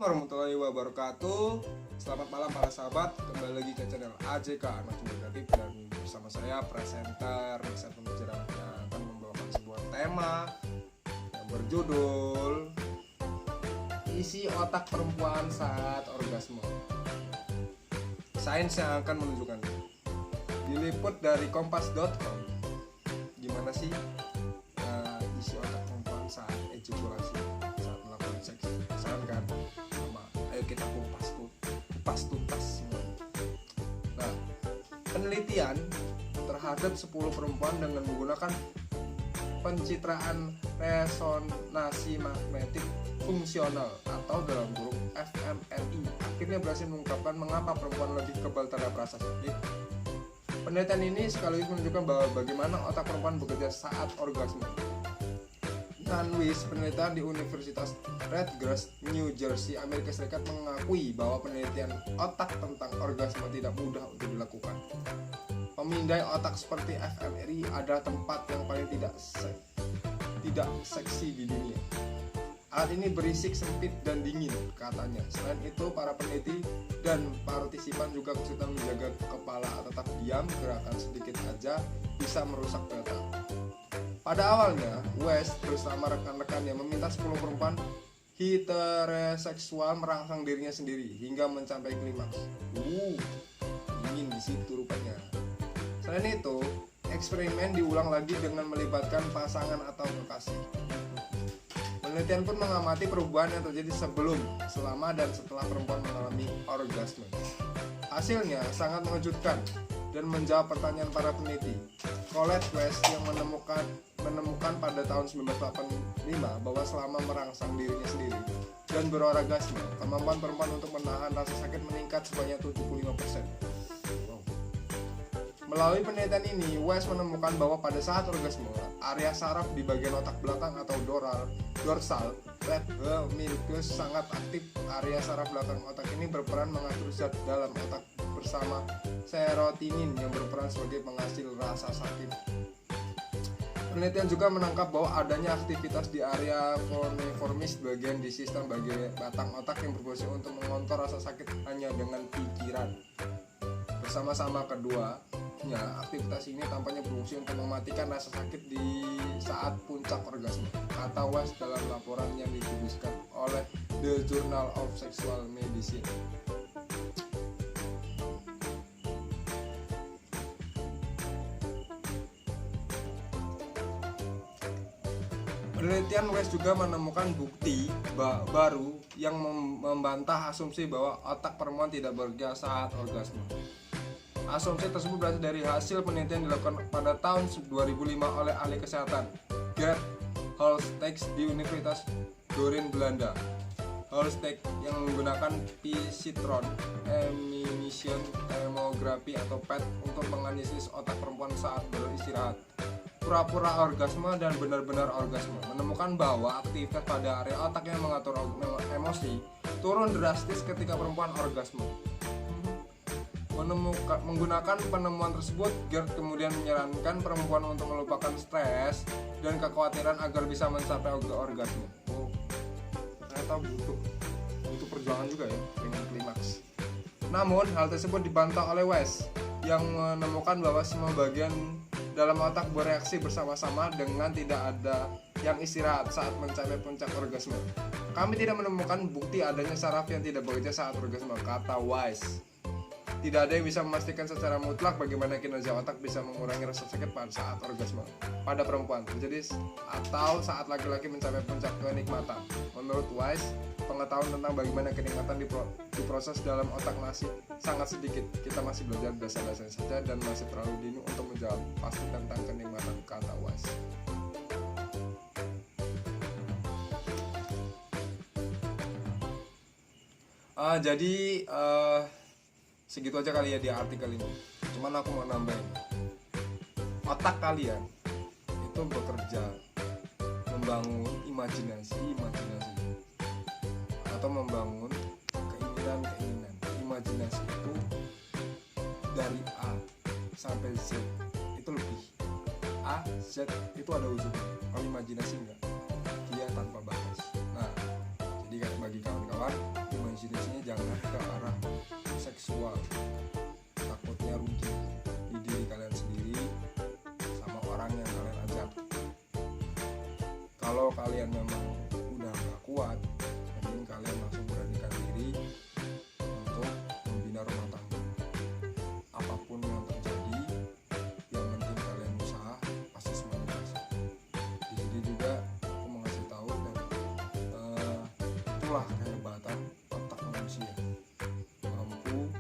Warahmatullahi wabarakatuh. Selamat malam para sahabat, kembali lagi ke channel AJK Anak Kreatif dan bersama saya presenter Nisa Pemikiran yang akan membawakan sebuah tema yang berjudul isi otak perempuan saat orgasme. Sains yang akan menunjukkan. Diliput dari kompas.com. Gimana sih isi otak perempuan saat ejakulasi, saat melakukan seks? Penasaran kan? Ayo kita kupas tuntas semua. Nah, penelitian terhadap 10 perempuan dengan menggunakan pencitraan resonansi magnetik fungsional atau dalam kurung fMRI akhirnya berhasil mengungkapkan mengapa perempuan lebih kebal terhadap rasa sakit. Penelitian ini sekaligus menunjukkan bahwa bagaimana otak perempuan bekerja saat orgasme. Nanwis, penelitian di Universitas Rutgers, New Jersey, Amerika Serikat mengakui bahwa penelitian otak tentang orgasme tidak mudah untuk dilakukan. Pemindai otak seperti fMRI adalah tempat yang paling tidak seksi di dunia. Alat ini berisik, sempit, dan dingin, katanya. Selain itu, para peneliti dan partisipan juga kesulitan menjaga kepala tetap diam, gerakan sedikit aja bisa merusak data. Pada awalnya, West bersama rekan-rekannya meminta 10 perempuan heteroseksual merangsang dirinya sendiri hingga mencapai klimaks. Ingin di situ rupanya. Selain itu, eksperimen diulang lagi dengan melibatkan pasangan atau kekasih. Penelitian pun mengamati perubahan yang terjadi sebelum, selama, dan setelah perempuan mengalami orgasme. Hasilnya sangat mengejutkan dan menjawab pertanyaan para peneliti. Colette West yang menemukan pada tahun 1985 bahwa selama merangsang dirinya sendiri dan berorgasme, kemampuan perempuan untuk menahan rasa sakit meningkat sebanyak 75%. Melalui penelitian ini, West menemukan bahwa pada saat orgasme, area saraf di bagian otak belakang atau dorsal lemnicus sangat aktif. Area saraf belakang otak ini berperan mengatur zat dalam otak bersama serotonin yang berperan sebagai penghasil rasa sakit. Penelitian juga menangkap bahwa adanya aktivitas di area cuneiformis bagian di sistem bagian batang otak yang berfungsi untuk mengontrol rasa sakit hanya dengan pikiran. Bersama-sama keduanya, aktivitas ini tampaknya berfungsi untuk mematikan rasa sakit di saat puncak orgasme, kata West dalam laporan yang dituliskan oleh The Journal of Sexual Medicine. Penelitian West juga menemukan bukti baru yang membantah asumsi bahwa otak perempuan tidak bekerja saat orgasme. Asumsi tersebut berasal dari hasil penelitian dilakukan pada tahun 2005 oleh ahli kesehatan Gert Holsteeks di Universitas Doorn, Belanda. Holsteeks yang menggunakan positron emission tomography atau PET untuk menganalisis otak perempuan saat beristirahat, pura-pura orgasme, dan benar-benar orgasme, menemukan bahwa aktivitas pada area otak yang mengatur emosi turun drastis ketika perempuan orgasme. Menggunakan penemuan tersebut, Gert kemudian menyarankan perempuan untuk melupakan stres dan kekhawatiran agar bisa mencapai orgasme. Ternyata butuh perjuangan juga ya dengan klimaks. Namun hal tersebut dibantah oleh West yang menemukan bahwa semua bagian dalam otak bereaksi bersama-sama dengan tidak ada yang istirahat saat mencapai puncak orgasme. Kami tidak menemukan bukti adanya saraf yang tidak bekerja saat orgasme, kata Wise. Tidak ada yang bisa memastikan secara mutlak bagaimana kinerja otak bisa mengurangi rasa sakit pada saat orgasme pada perempuan terjadi atau saat laki-laki mencapai puncak kenikmatan. Menurut Wise, pengetahuan tentang bagaimana kenikmatan diproses dalam otak masih sangat sedikit. Kita masih belajar dasar-dasarnya saja dan masih terlalu dini untuk menjawab pasti tentang kenikmatan, kata Wise. Segitu aja kali ya di artikel ini. Cuman aku mau nambahin, otak kalian itu bekerja membangun imajinasi atau membangun keinginan. Imajinasi itu dari A sampai Z itu lebih. A, Z itu ada ujungnya. Kalau imajinasi enggak, dia tanpa batas. Nah, jadi bagi kawan-kawan, Kalau kalian memang udah gak kuat, mending kalian langsung beranikan diri untuk membina rumah tangga. Apapun yang terjadi, yang penting kalian usaha, pasti semuanya berhasil. Di sini juga aku mau ngasih tahu, dan itulah kehebatan otak manusia, mampu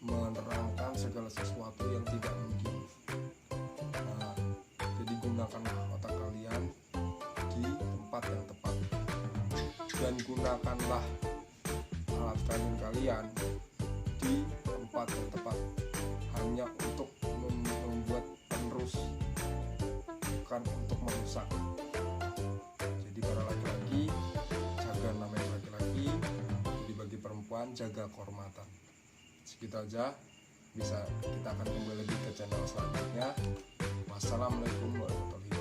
menerangkan segala sesuatu yang tidak mungkin. Jadi gunakanlah otak kalian di tempat yang tepat, dan gunakanlah alat kalian di tempat yang tepat, hanya untuk membuat penerus, bukan untuk merusak. Jadi para laki-laki, jaga namanya laki-laki. Jadi bagi perempuan, jaga kehormatan. Segitu aja. Kita akan kembali lagi ke channel selanjutnya. Wassalamualaikum warahmatullahi wabarakatuh.